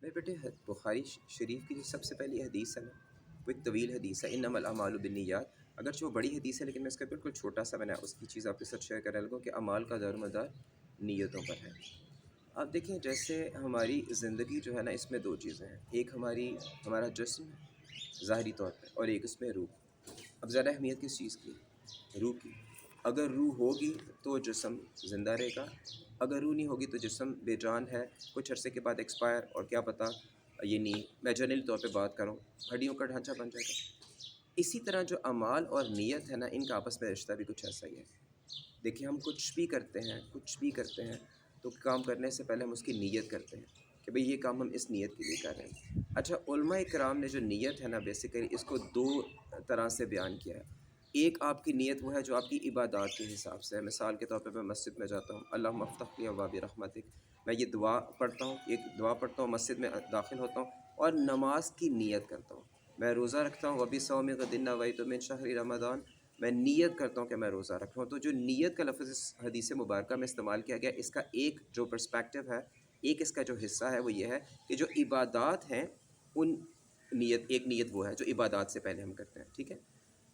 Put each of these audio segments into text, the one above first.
میرے بیٹے بخاری شریف کی جو سب سے پہلی حدیث ہے نا، وہ ایک طویل حدیث ہے، انما الاعمال بالنیات۔ اگرچہ وہ بڑی حدیث ہے لیکن میں اس کا بالکل چھوٹا سا میں نے اس کی چیز آپ کے ساتھ شیئر کرنے لگا کہ اعمال کا دار و مدار نیتوں پر ہے۔ آپ دیکھیں جیسے ہماری زندگی جو ہے نا، اس میں دو چیزیں ہیں، ایک ہمارا جسم ہے ظاہری طور پہ، اور ایک اس میں روح۔ اب زیادہ اہمیت کس چیز کی ہے؟ روح کی۔ اگر روح ہوگی تو جسم زندہ رہے گا، اگر روح نہیں ہوگی تو جسم بے جان ہے، کچھ عرصے کے بعد ایکسپائر، اور کیا پتہ یعنی میں جنرل طور پہ بات کروں، ہڈیوں کا ڈھانچہ بن جائے گا۔ اسی طرح جو اعمال اور نیت ہے نا، ان کا آپس میں رشتہ بھی کچھ ایسا ہی ہے۔ دیکھیں ہم کچھ بھی کرتے ہیں تو کام کرنے سے پہلے ہم اس کی نیت کرتے ہیں کہ بھئی یہ کام ہم اس نیت کے لیے کر رہے ہیں۔ اچھا، علماء کرام نے جو نیت ہے نا، بیسیکلی اس کو دو طرح سے بیان کیا ہے۔ ایک آپ کی نیت وہ ہے جو آپ کی عبادات کے حساب سے ہے۔ مثال کے طور پہ میں مسجد میں جاتا ہوں، اللہم افتح لی ابواب رحمتک، میں یہ دعا پڑھتا ہوں، ایک دعا پڑھتا ہوں، مسجد میں داخل ہوتا ہوں اور نماز کی نیت کرتا ہوں۔ میں روزہ رکھتا ہوں، وبصوم غد نویت من شہر رمضان، میں نیت کرتا ہوں کہ میں روزہ رکھ رہا ہوں۔ تو جو نیت کا لفظ اس حدیث مبارکہ میں استعمال کیا گیا، اس کا ایک جو پرسپیکٹو ہے، ایک اس کا جو حصہ ہے وہ یہ ہے کہ جو عبادات ہیں ان ایک نیت وہ ہے جو عبادات سے پہلے ہم کرتے ہیں، ٹھیک ہے؟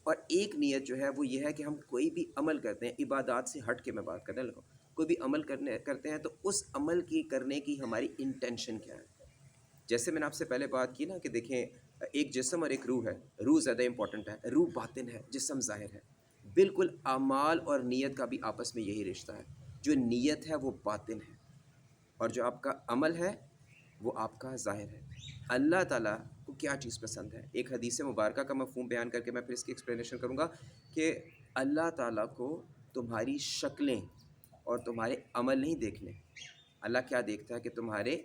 اور ایک نیت جو ہے وہ یہ ہے کہ ہم کوئی بھی عمل کرتے ہیں، عبادات سے ہٹ کے میں بات کرنے لگا ہوں، کوئی بھی عمل کرتے ہیں تو اس عمل کی کرنے کی ہماری انٹینشن کیا ہے۔ جیسے میں نے آپ سے پہلے بات کی نا کہ دیکھیں ایک جسم اور ایک روح ہے، روح زیادہ امپورٹنٹ ہے، روح باطن ہے، جسم ظاہر ہے۔ بالکل اعمال اور نیت کا بھی آپس میں یہی رشتہ ہے، جو نیت ہے وہ باطن ہے اور جو آپ کا عمل ہے وہ آپ کا ظاہر ہے۔ اللہ تعالیٰ کو کیا چیز پسند ہے؟ ایک حدیث مبارکہ کا مفہوم بیان کر کے میں پھر اس کی ایکسپلینیشن کروں گا کہ اللہ تعالیٰ کو تمہاری شکلیں اور تمہارے عمل نہیں دیکھنے، اللہ کیا دیکھتا ہے کہ تمہارے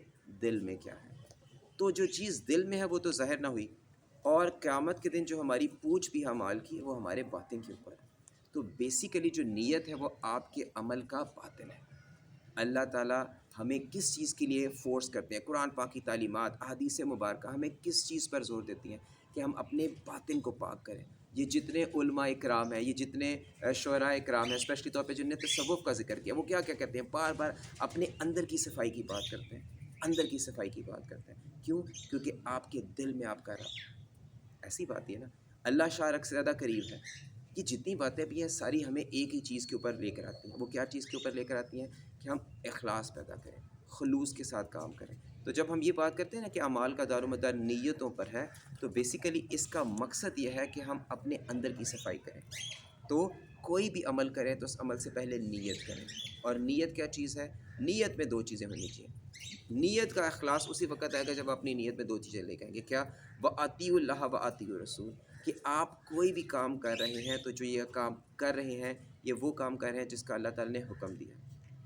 دل میں کیا ہے۔ تو جو چیز دل میں ہے وہ تو ظاہر نہ ہوئی، اور قیامت کے دن جو ہماری پوچھ بھی اعمال کی وہ ہمارے باطن کے اوپر ہے۔ تو بیسیکلی جو نیت ہے وہ آپ کے عمل کا باطن ہے۔ اللہ تعالیٰ ہمیں کس چیز کے لیے فورس کرتے ہیں؟ قرآن پاک کی تعلیمات، احادیث مبارکہ ہمیں کس چیز پر زور دیتی ہیں؟ کہ ہم اپنے باطن کو پاک کریں۔ یہ جتنے علماء اکرام ہیں، یہ جتنے شعراء اکرام ہیں، اسپیشلی طور پہ جن نے تصوف کا ذکر کیا، وہ کیا کیا کہتے ہیں؟ بار بار اپنے اندر کی صفائی کی بات کرتے ہیں، اندر کی صفائی کی بات کرتے ہیں۔ کیوں؟ کیونکہ آپ کے دل میں آپ کا رب، ایسی بات ہے نا، اللہ شارک سے زیادہ قریب ہے۔ یہ جتنی باتیں بھی ہیں ساری ہمیں ایک ہی چیز کے اوپر لے کر آتی ہیں۔ وہ کیا چیز کے اوپر لے کر آتی ہیں؟ کہ ہم اخلاص پیدا کریں، خلوص کے ساتھ کام کریں۔ تو جب ہم یہ بات کرتے ہیں نا کہ اعمال کا دار و مدار نیتوں پر ہے، تو بیسیکلی اس کا مقصد یہ ہے کہ ہم اپنے اندر کی صفائی کریں۔ تو کوئی بھی عمل کریں تو اس عمل سے پہلے نیت کریں، اور نیت کیا چیز ہے؟ نیت میں دو چیزیں ہونی چاہیے۔ نیت کا اخلاص اسی وقت آئے گا جب اپنی نیت میں دو چیزیں لے کے آئیں گے، کیا؟ وَأَطِیعُوا اللَّهَ وَأَطِیعُوا الرَّسُولَ، کہ آپ کوئی بھی کام کر رہے ہیں تو جو یہ کام کر رہے ہیں یہ وہ کام کر رہے ہیں جس کا اللہ تعالیٰ نے حکم دیا،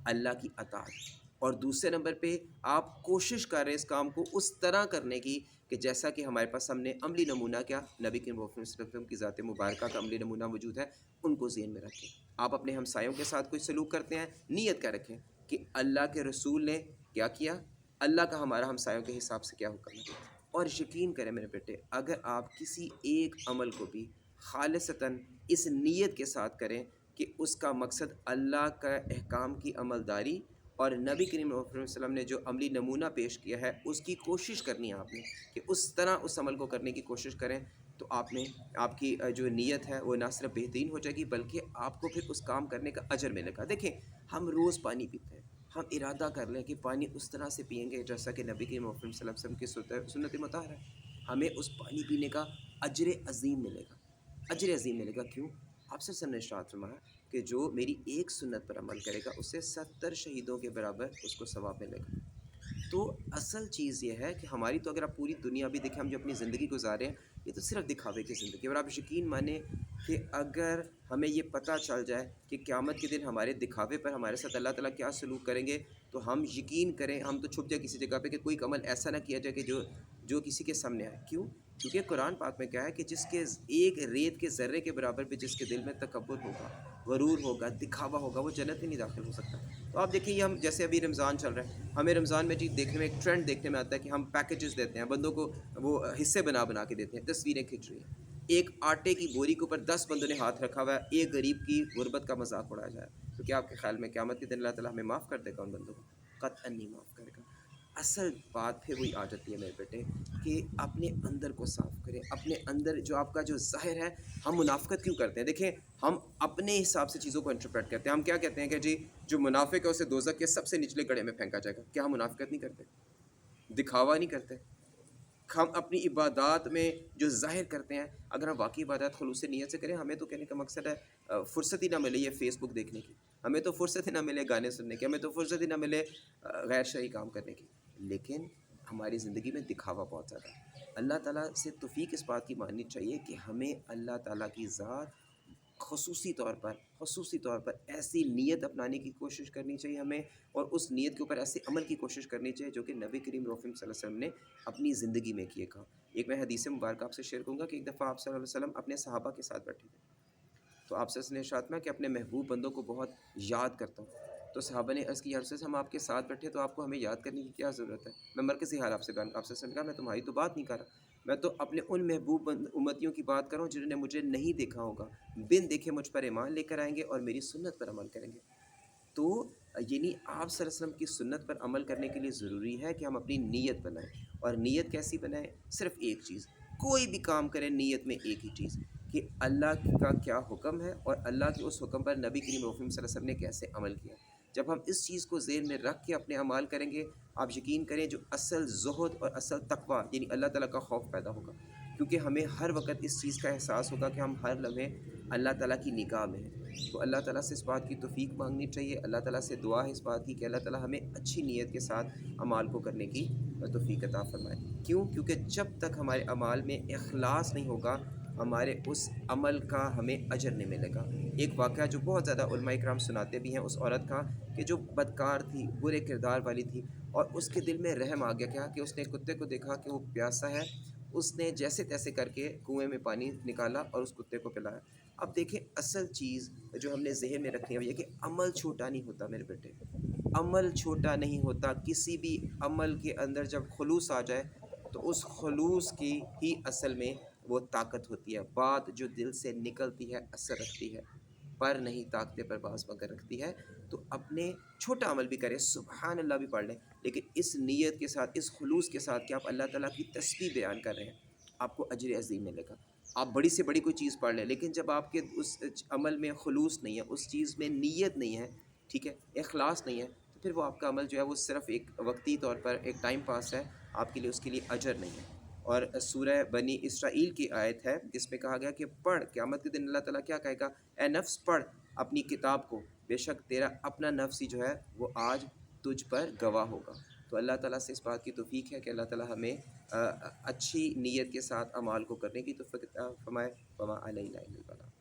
اللہ کی اطاعت۔ اور دوسرے نمبر پہ آپ کوشش کر رہے ہیں اس کام کو اس طرح کرنے کی کہ جیسا کہ ہمارے پاس سامنے عملی نمونہ کیا نبی کریم صلی اللہ علیہ وسلم کی ذات مبارکہ کا عملی نمونہ موجود ہے، ان کو ذہن میں رکھیں۔ آپ اپنے ہمسایوں کے ساتھ کوئی سلوک کرتے ہیں، نیت کیا رکھیں کہ اللہ کے رسول نے کیا کیا، اللہ کا ہمارا ہمسایوں کے حساب سے کیا حکم ہے۔ اور یقین کریں میرے بیٹے، اگر آپ کسی ایک عمل کو بھی خالصتاً اس نیت کے ساتھ کریں کہ اس کا مقصد اللہ کا احکام کی عملداری اور نبی کریم صلی اللہ علیہ وسلم نے جو عملی نمونہ پیش کیا ہے اس کی کوشش کرنی ہے آپ نے کہ اس طرح اس عمل کو کرنے کی کوشش کریں، تو آپ کی جو نیت ہے وہ نہ صرف بہترین ہو جائے گی بلکہ آپ کو پھر اس کام کرنے کا اجر ملے گا۔ دیکھیں ہم روز پانی پیتے ہیں، ہم ارادہ کر لیں کہ پانی اس طرح سے پئیں گے جیسا کہ نبی کریم صلی اللہ علیہ وسلم کی سنت مطہر ہے، ہمیں اس پانی پینے کا اجر عظیم ملے گا، اجر عظیم ملے گا۔ کیوں؟ آپ سے نے ارشاد فرمایا کہ جو میری ایک سنت پر عمل کرے گا اسے 70 شہیدوں کے برابر اس کو ثواب ملے گا۔ تو اصل چیز یہ ہے کہ ہماری تو اگر آپ پوری دنیا بھی دیکھیں، ہم جو اپنی زندگی گزارے ہیں یہ تو صرف دکھاوے کی زندگی، اور آپ یقین مانیں کہ اگر ہمیں یہ پتہ چل جائے کہ قیامت کے دن ہمارے دکھاوے پر ہمارے ساتھ اللہ تعالیٰ کیا سلوک کریں گے، تو ہم یقین کریں ہم تو چھپ جائے کسی جگہ پہ کہ کوئی عمل ایسا نہ کیا جائے کہ جو کسی کے سامنے آئے۔ کیوں؟ کیونکہ قرآن پاک میں کیا ہے کہ جس کے ایک ریت کے ذرے کے برابر بھی جس کے دل میں تکبر ہوگا، غرور ہوگا، دکھاوا ہوگا، وہ جنت میں نہیں داخل ہو سکتا۔ تو آپ دیکھیں یہ ہم جیسے ابھی رمضان چل رہا ہے، ہمیں رمضان میں چیز دیکھنے میں ایک ٹرینڈ دیکھنے میں آتا ہے کہ ہم پیکیجز دیتے ہیں بندوں کو، وہ حصے بنا کے دیتے ہیں، تصویریں کھنچ رہی ہیں، ایک آٹے کی بوری کے اوپر 10 بندوں نے ہاتھ رکھا ہوا ہے، ایک غریب کی غربت کا مذاق اڑایا جائے، تو کیا آپ کے خیال میں قیامت کے دن اللہ تعالیٰ ہمیں معاف کر دے گا ان بندوں کو؟ قطعاً نہیں معاف کرے گا۔ اصل بات پھر وہی آ جاتی ہے میرے بیٹے کہ اپنے اندر کو صاف کریں، اپنے اندر جو آپ کا جو ظاہر ہے. ہم منافقت کیوں کرتے ہیں؟ دیکھیں، ہم اپنے حساب سے چیزوں کو انٹرپریٹ کرتے ہیں. ہم کیا کہتے ہیں کہ جی جو منافق ہے اسے دوزخ کے سب سے نچلے گڑھے میں پھینکا جائے گا. کیا ہم منافقت نہیں کرتے؟ دکھاوا نہیں کرتے؟ ہم اپنی عبادات میں جو ظاہر کرتے ہیں، اگر ہم واقعی عبادات خلوص نیت سے کریں، ہمیں تو کہنے کا مقصد ہے فرصت ہی نہ ملے یہ فیس بک دیکھنے کی، ہمیں تو فرصت ہی نہ ملے گانے سننے کی، ہمیں تو فرصت ہی نہ ملے غیر شرعی کام کرنے کی. لیکن ہماری زندگی میں دکھاوا بہت زیادہ ہے. اللہ تعالیٰ سے توفیق اس بات کی ماننی چاہیے کہ ہمیں اللہ تعالیٰ کی ذات خصوصی طور پر ایسی نیت اپنانے کی کوشش کرنی چاہیے ہمیں، اور اس نیت کے اوپر ایسے عمل کی کوشش کرنی چاہیے جو کہ نبی کریم صلی اللہ علیہ وسلم نے اپنی زندگی میں کیے. کہا ایک میں حدیث مبارکہ آپ سے شیئر کروں گا کہ ایک دفعہ آپ صلی اللہ علیہ وسلم اپنے صحابہ کے ساتھ بیٹھے تھے. تو آپ سے اس نے ارشاد میں کہ اپنے محبوب بندوں کو بہت یاد کرتا ہوں. تو صحابہ نے عرض کی، یا رسول اللہ، ہم آپ کے ساتھ بیٹھے تو آپ کو ہمیں یاد کرنے کی کیا ضرورت ہے؟ میں مرکزی حال آپ سے بیان. آپ سے نے کہا میں تمہاری تو بات نہیں کر رہا، میں تو اپنے ان محبوب امتیوں کی بات کر رہا ہوں جنہوں نے مجھے نہیں دیکھا ہوگا، بن دیکھے مجھ پر ایمان لے کر آئیں گے اور میری سنت پر عمل کریں گے. تو یعنی آپ صلی اللہ علیہ وسلم کی سنت پر عمل کرنے کے لیے ضروری ہے کہ ہم اپنی نیت بنائیں. اور نیت کیسی بنائیں؟ صرف ایک چیز، کوئی بھی کام کریں نیت میں ایک ہی چیز کہ اللہ کا کیا حکم ہے اور اللہ کے اس حکم پر نبی کریم صلی اللہ علیہ وسلم نے کیسے عمل کیا. جب ہم اس چیز کو ذہن میں رکھ کے اپنے اعمال کریں گے، آپ یقین کریں جو اصل زہد اور اصل تقوی یعنی اللہ تعالیٰ کا خوف پیدا ہوگا. کیونکہ ہمیں ہر وقت اس چیز کا احساس ہوگا کہ ہم ہر لمحے اللہ تعالیٰ کی نگاہ میں ہیں. تو اللہ تعالیٰ سے اس بات کی توفیق مانگنی چاہیے. اللہ تعالیٰ سے دعا ہے اس بات کی کہ اللہ تعالیٰ ہمیں اچھی نیت کے ساتھ اعمال کو کرنے کی توفیق عطا فرمائے. کیوں؟ کیونکہ جب تک ہمارے اعمال میں اخلاص نہیں ہوگا، ہمارے اس عمل کا ہمیں اجر نہیں ملے گا. ایک واقعہ جو بہت زیادہ علماء کرام سناتے بھی ہیں اس عورت کا، کہ جو بدکار تھی، برے کردار والی تھی، اور اس کے دل میں رحم آ گیا. کیا کہ اس نے کتے کو دیکھا کہ وہ پیاسا ہے، اس نے جیسے تیسے کر کے کنویں میں پانی نکالا اور اس کتے کو پلایا. اب دیکھیں اصل چیز جو ہم نے ذہن میں رکھنی ہے وہ یہ کہ عمل چھوٹا نہیں ہوتا میرے بیٹے، عمل چھوٹا نہیں ہوتا. کسی بھی عمل کے اندر جب خلوص آ جائے تو اس خلوص کی ہی اصل میں وہ طاقت ہوتی ہے. بات جو دل سے نکلتی ہے اثر رکھتی ہے، پر نہیں طاقتیں پر باز مگر رکھتی ہے. تو اپنے چھوٹا عمل بھی کریں، سبحان اللہ بھی پڑھ لیں، لیکن اس نیت کے ساتھ، اس خلوص کے ساتھ کہ آپ اللہ تعالیٰ کی تسبیح بیان کر رہے ہیں، آپ کو اجر عظیم ملے گا. آپ بڑی سے بڑی کوئی چیز پڑھ لیں، لیکن جب آپ کے اس عمل میں خلوص نہیں ہے، اس چیز میں نیت نہیں ہے، ٹھیک ہے، اخلاص نہیں ہے، تو پھر وہ آپ کا عمل جو ہے وہ صرف ایک وقتی طور پر ایک ٹائم پاس ہے، آپ کے لیے اس کے لیے اجر نہیں ہے. اور سورہ بنی اسرائیل کی آیت ہے جس میں کہا گیا کہ پڑھ، قیامت کے دن اللہ تعالیٰ کیا کہے گا؟ اے نفس پڑھ اپنی کتاب کو، بے شک تیرا اپنا نفس ہی جو ہے وہ آج تجھ پر گواہ ہوگا. تو اللہ تعالیٰ سے اس بات کی توفیق ہے کہ اللہ تعالیٰ ہمیں اچھی نیت کے ساتھ اعمال کو کرنے کی توفیق عطا فرمائے. وما علینا الا البلاغ.